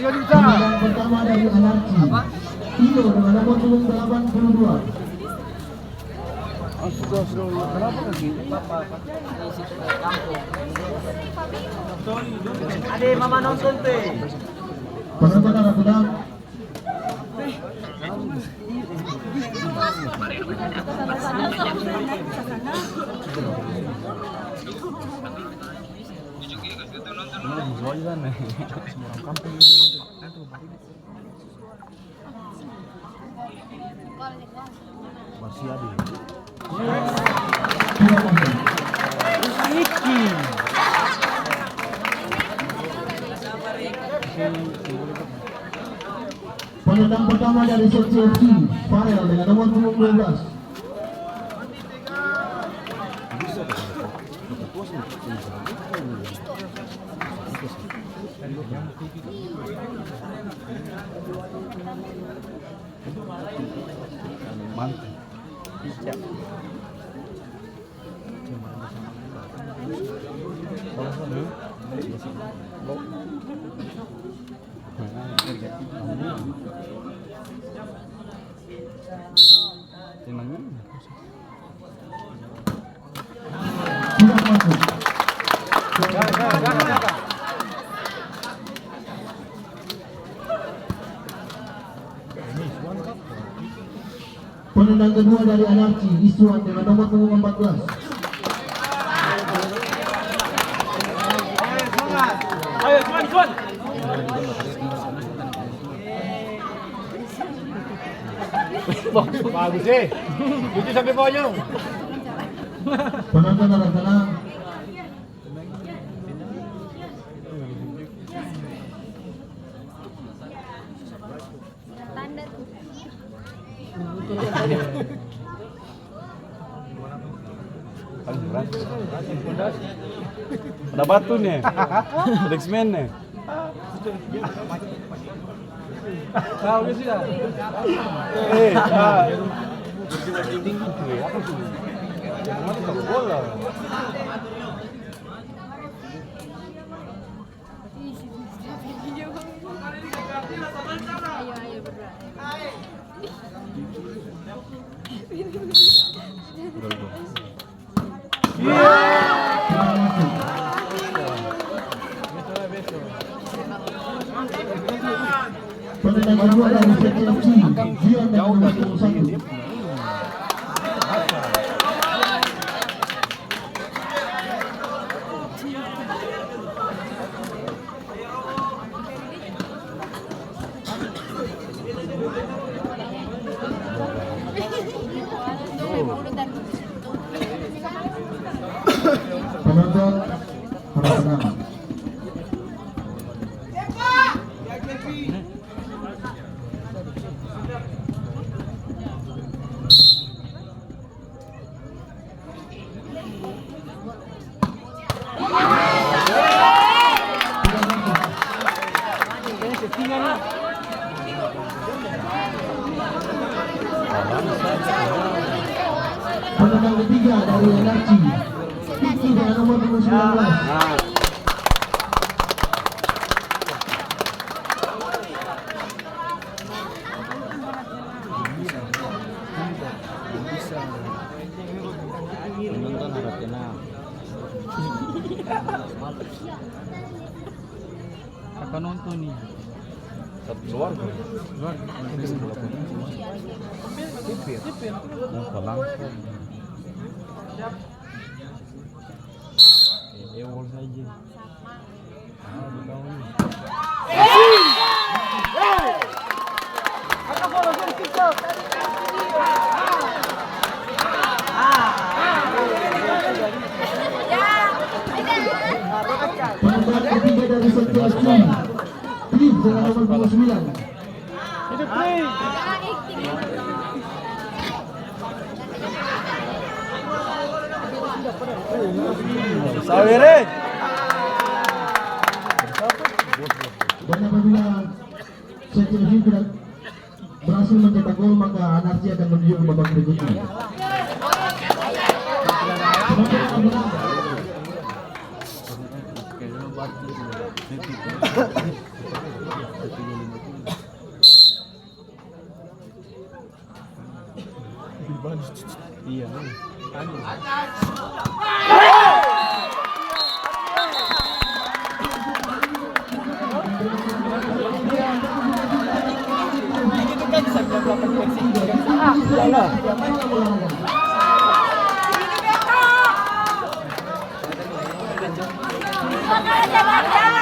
Yang pertama dari Anarki. Tio dengan nomor punggung 82. Kenapa lagi? Ade mama nonton teh. Penonton arah benang. Masih ada. Penendang pertama dari seksi FC Farel dengan nomor punggung 12. Mantap. Tidak masuk. Penendang kedua dari Anarki Iswan dengan nomor punggung 14. Ayo Juan. Bagus sih. Itu sampai pojok. Penonton arah tenang. Tanda tuh. Ada batu nih. Ada X-Men nih. Tahu sih dah. Apa tuh? Mana tahu bola? Ayo berdua. Penendang kedua dari seksi FC Zion dengan nomor punggung 1. Penonton harus tenang. Penendang ketiga dari Anarki Vicky dengan nomor punggung 19. Penonton harap tenang. Apa nonton nih? Satu keluarga. Tipir. Mau pulang. Ewol saja. Penendang ketiga dari seksi FC Cliff dengan nomor punggung 9. Hidup nih. Sawire. Dan apabila seksi FC tidak berhasil mencetak gol, maka Anarsi akan menuju ke babak berikutnya. Iya. Jangan